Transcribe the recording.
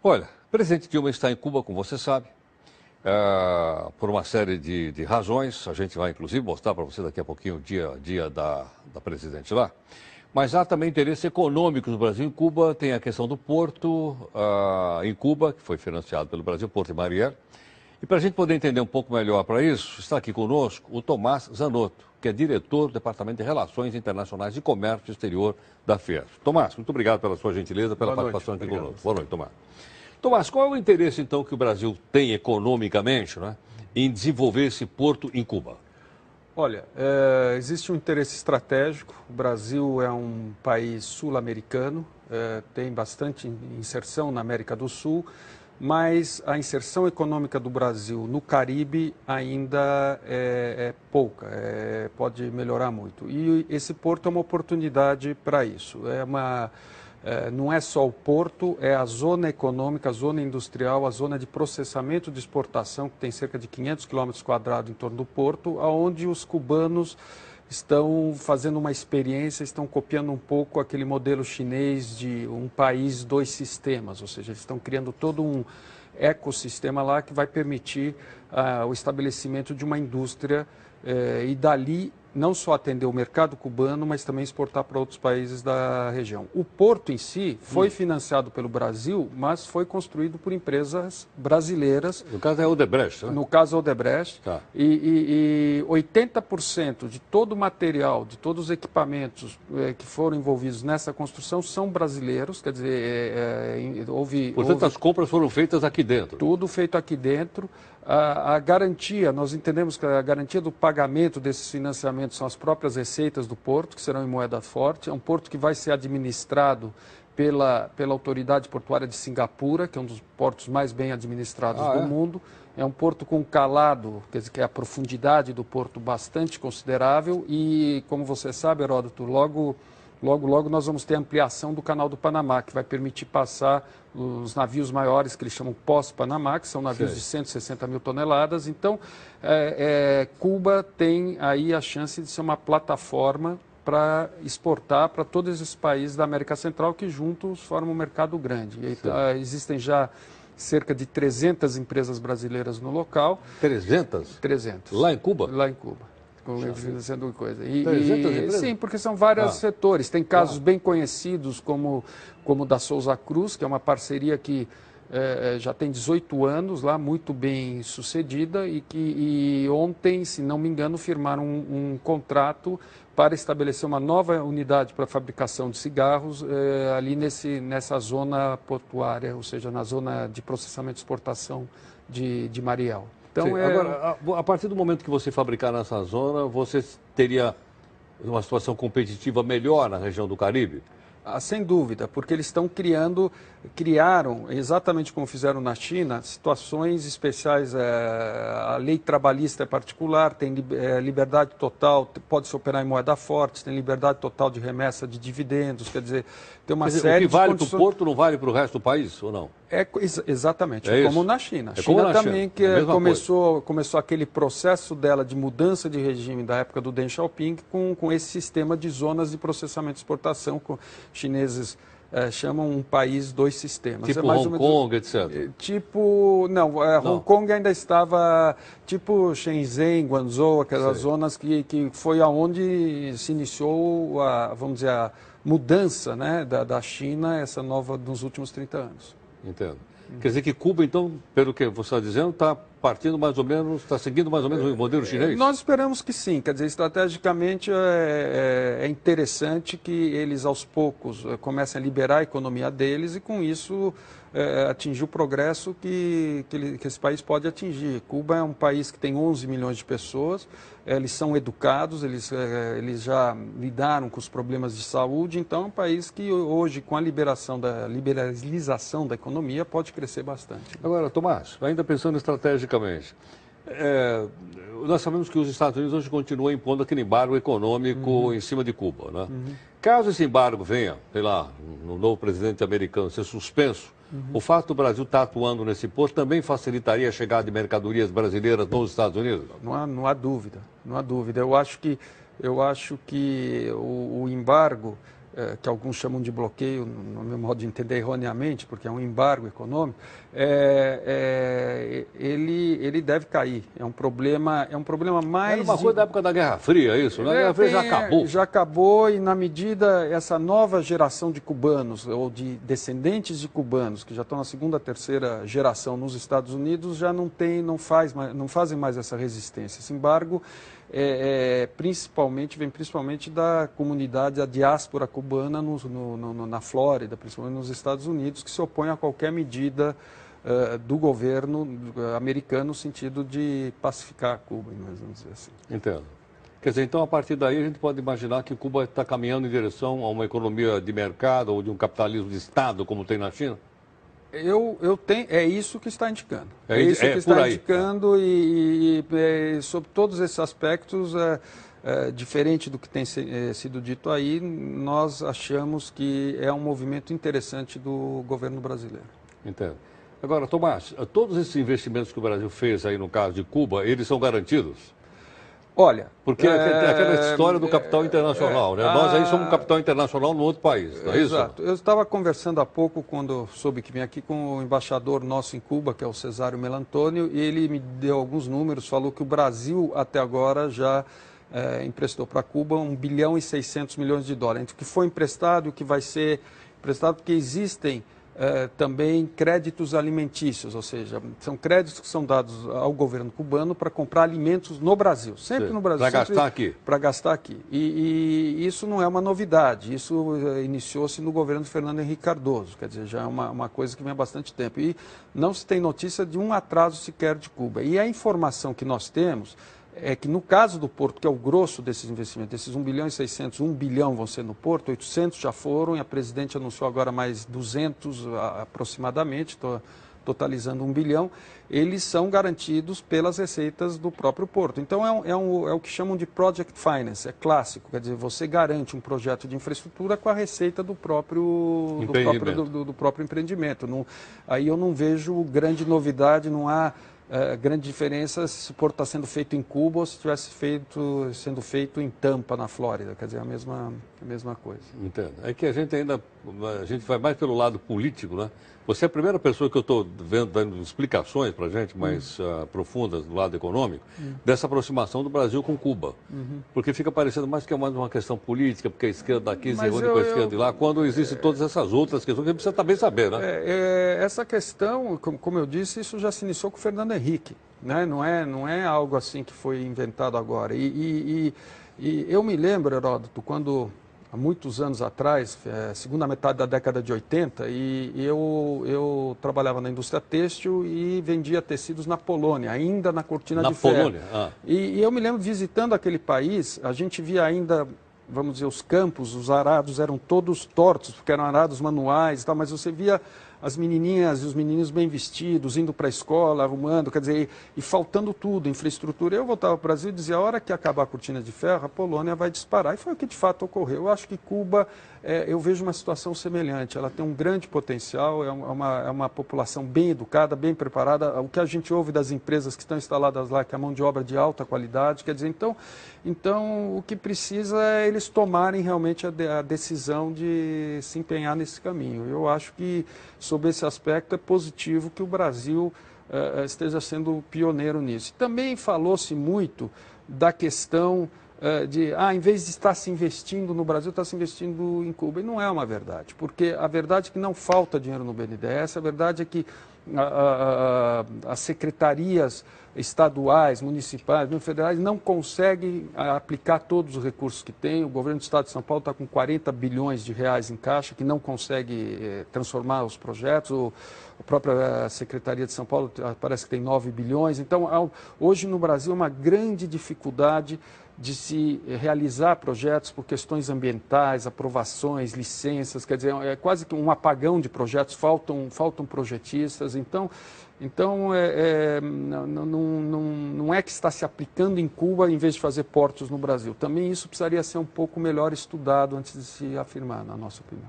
Olha, o presidente Dilma está em Cuba, como você sabe, por uma série de razões. A gente vai, inclusive, mostrar para você daqui a pouquinho o dia da presidente lá. Mas há também interesse econômico no Brasil. Em Cuba tem a questão do porto, em Cuba, que foi financiado pelo Brasil, Porto de Mariel. E para a gente poder entender um pouco melhor para isso, está aqui conosco o Tomás Zanotto, que é diretor do Departamento de Relações Internacionais e Comércio Exterior da FIES. Tomás, muito obrigado pela sua gentileza, pela participação aqui conosco. Boa noite, Tomás. Tomás, qual é o interesse, então, que o Brasil tem economicamente, né, em desenvolver esse porto em Cuba? Olha, existe um interesse estratégico. O Brasil é um país sul-americano, tem bastante inserção na América do Sul, mas a inserção econômica do Brasil no Caribe ainda é pouca, pode melhorar muito. E esse porto é uma oportunidade para isso. Não é só o porto, é a zona econômica, a zona industrial, a zona de processamento de exportação, que tem cerca de 500 km² em torno do porto, onde os cubanos estão fazendo uma experiência, estão copiando um pouco aquele modelo chinês de um país, dois sistemas, ou seja, eles estão criando todo um ecossistema lá que vai permitir o estabelecimento de uma indústria e dali não só atender o mercado cubano, mas também exportar para outros países da região. O porto em si foi financiado pelo Brasil, mas foi construído por empresas brasileiras. No caso é Odebrecht, né? No caso é Odebrecht. Tá. E 80% de todo o material, de todos os equipamentos que foram envolvidos nessa construção são brasileiros, quer dizer, Portanto, as compras foram feitas aqui dentro. Tudo feito aqui dentro. A garantia, nós entendemos que a garantia do pagamento desses financiamentos são as próprias receitas do porto, que serão em moeda forte. É um porto que vai ser administrado pela Autoridade Portuária de Singapura, que é um dos portos mais bem administrados do mundo. É um porto com calado, quer dizer, que é a profundidade do porto bastante considerável. E, como você sabe, Heródoto, logo nós vamos ter a ampliação do Canal do Panamá, que vai permitir passar os navios maiores, que eles chamam pós-Panamá, que são navios de 160 mil toneladas. Então, Cuba tem aí a chance de ser uma plataforma para exportar para todos esses países da América Central, que juntos formam um mercado grande. E, existem já cerca de 300 empresas brasileiras no local. 300? 300. Lá em Cuba? Lá em Cuba. Sendo coisa. Sim, porque são vários setores. Tem casos bem conhecidos, como o da Souza Cruz, que é uma parceria que já tem 18 anos lá, muito bem sucedida, e ontem, se não me engano, firmaram um contrato para estabelecer uma nova unidade para fabricação de cigarros ali nessa zona portuária, ou seja, na zona de processamento e exportação de Mariel. Então, Agora, a partir do momento que você fabricar nessa zona, você teria uma situação competitiva melhor na região do Caribe? Sem dúvida, porque eles criaram, exatamente como fizeram na China, situações especiais. A lei trabalhista é particular, tem liberdade total, pode-se operar em moeda forte, tem liberdade total de remessa de dividendos, quer dizer, tem uma série de o que vale para o porto não vale para o resto do país, ou não? Exatamente, como na China. A China também que começou aquele processo dela de mudança de regime da época do Deng Xiaoping com esse sistema de zonas de processamento e exportação, com chineses chamam um país, dois sistemas. Tipo Hong Kong, etc. Hong Kong ainda estava tipo Shenzhen, Guangzhou, aquelas zonas que foi aonde se iniciou vamos dizer, a mudança, né, da China, essa nova nos últimos 30 anos. Entendo. Quer dizer que Cuba, então, pelo que você está dizendo, está partindo mais ou menos, está seguindo mais ou menos o modelo chinês? Nós esperamos que sim. Quer dizer, estrategicamente é interessante que eles, aos poucos, comecem a liberar a economia deles e, com isso, atingir o progresso que esse país pode atingir. Cuba é um país que tem 11 milhões de pessoas, eles são educados, eles já lidaram com os problemas de saúde, então é um país que hoje, com a liberalização da economia, pode crescer bastante. Agora, Tomás, ainda pensando estrategicamente, nós sabemos que os Estados Unidos hoje continuam impondo aquele embargo econômico em cima de Cuba, né? Caso esse embargo venha, sei lá, no novo presidente americano ser suspenso, o fato do Brasil estar atuando nesse porto também facilitaria a chegada de mercadorias brasileiras nos Estados Unidos? Não há dúvida, não há dúvida. Eu acho que o embargo que alguns chamam de bloqueio, no meu modo de entender erroneamente, porque é um embargo econômico, ele deve cair. É um problema mais... Era uma coisa da época da Guerra Fria, isso, né? A Guerra Fria já acabou. Já acabou e, na medida, essa nova geração de cubanos, ou de descendentes de cubanos, que já estão na segunda, terceira geração nos Estados Unidos, já não fazem mais essa resistência. Esse embargo vem principalmente da comunidade, da diáspora cubana na Flórida, principalmente nos Estados Unidos, que se opõe a qualquer medida do governo americano no sentido de pacificar Cuba, vamos dizer assim. Entendo. Quer dizer, então, a partir daí, a gente pode imaginar que Cuba está caminhando em direção a uma economia de mercado ou de um capitalismo de Estado, como tem na China? É isso que está indicando. Indicando e sobre todos esses aspectos, diferente do que tem sido dito aí, nós achamos que é um movimento interessante do governo brasileiro. Entendo. Agora, Tomás, todos esses investimentos que o Brasil fez aí no caso de Cuba, eles são garantidos? Olha... Porque aquela história do capital internacional, né? Nós aí somos um capital internacional no outro país, não é isso? Exato. Eu estava conversando há pouco, quando soube que vim aqui, com o embaixador nosso em Cuba, que é o Cesário Melantônio, e ele me deu alguns números, falou que o Brasil até agora já emprestou para Cuba 1 bilhão e 600 milhões de dólares. Entre o que foi emprestado e o que vai ser emprestado, porque existem também créditos alimentícios, ou seja, são créditos que são dados ao governo cubano para comprar alimentos no Brasil, sempre no Brasil. Para gastar aqui. Para gastar aqui. E isso não é uma novidade, isso iniciou-se no governo de Fernando Henrique Cardoso, quer dizer, já é uma coisa que vem há bastante tempo. E não se tem notícia de um atraso sequer de Cuba. E a informação que nós temos é que no caso do Porto, que é o grosso desses investimentos, desses 1 bilhão e 600, 1 bilhão vão ser no Porto, 800 já foram, e a presidente anunciou agora mais 200 aproximadamente, totalizando 1 bilhão, eles são garantidos pelas receitas do próprio Porto. Então é o que chamam de project finance, é clássico, quer dizer, você garante um projeto de infraestrutura com a receita do próprio empreendimento. Aí eu não vejo grande novidade, não há grande diferença se o Porto está sendo feito em Cuba ou se estivesse sendo feito em Tampa, na Flórida. Quer dizer, a mesma coisa. Entendo. É que a gente vai mais pelo lado político, né? Você é a primeira pessoa que eu estou vendo dando explicações para a gente mais profundas do lado econômico dessa aproximação do Brasil com Cuba. Porque fica parecendo mais que é mais uma questão política, porque a esquerda daqui se reúne com a esquerda de lá, quando existem todas essas outras questões que a gente precisa também saber, né? Essa questão, como eu disse, isso já se iniciou com o Fernando Henrique, né? Não é algo assim que foi inventado agora. E eu me lembro, Heródoto, quando... há muitos anos atrás, segunda metade da década de 80, e eu trabalhava na indústria têxtil e vendia tecidos na Polônia, ainda na cortina de ferro. Na Polônia? Ah. E eu me lembro, visitando aquele país, a gente via ainda, vamos dizer, os campos, os arados eram todos tortos, porque eram arados manuais e tal, mas você via as menininhas e os meninos bem vestidos, indo para a escola, arrumando, quer dizer, e faltando tudo, infraestrutura. Eu voltava para o Brasil e dizia, a hora que acabar a cortina de ferro, a Polônia vai disparar. E foi o que de fato ocorreu. Eu acho que Cuba, eu vejo uma situação semelhante. Ela tem um grande potencial, é uma população bem educada, bem preparada. O que a gente ouve das empresas que estão instaladas lá, que é a mão de obra de alta qualidade, quer dizer, então o que precisa é eles tomarem realmente a decisão de se empenhar nesse caminho. Eu acho que, sob esse aspecto, é positivo que o Brasil esteja sendo pioneiro nisso. Também falou-se muito da questão em vez de estar se investindo no Brasil, está se investindo em Cuba. E não é uma verdade, porque a verdade é que não falta dinheiro no BNDES, a verdade é que as secretarias estaduais, municipais, federais não conseguem aplicar todos os recursos que tem. O governo do Estado de São Paulo está com 40 bilhões de reais em caixa, que não consegue transformar os projetos. A própria Secretaria de São Paulo parece que tem 9 bilhões. Então, hoje no Brasil, é uma grande dificuldade de se realizar projetos por questões ambientais, aprovações, licenças, quer dizer, é quase que um apagão de projetos, faltam projetistas, então não é que está se aplicando em Cuba em vez de fazer portos no Brasil. Também isso precisaria ser um pouco melhor estudado antes de se afirmar, na nossa opinião.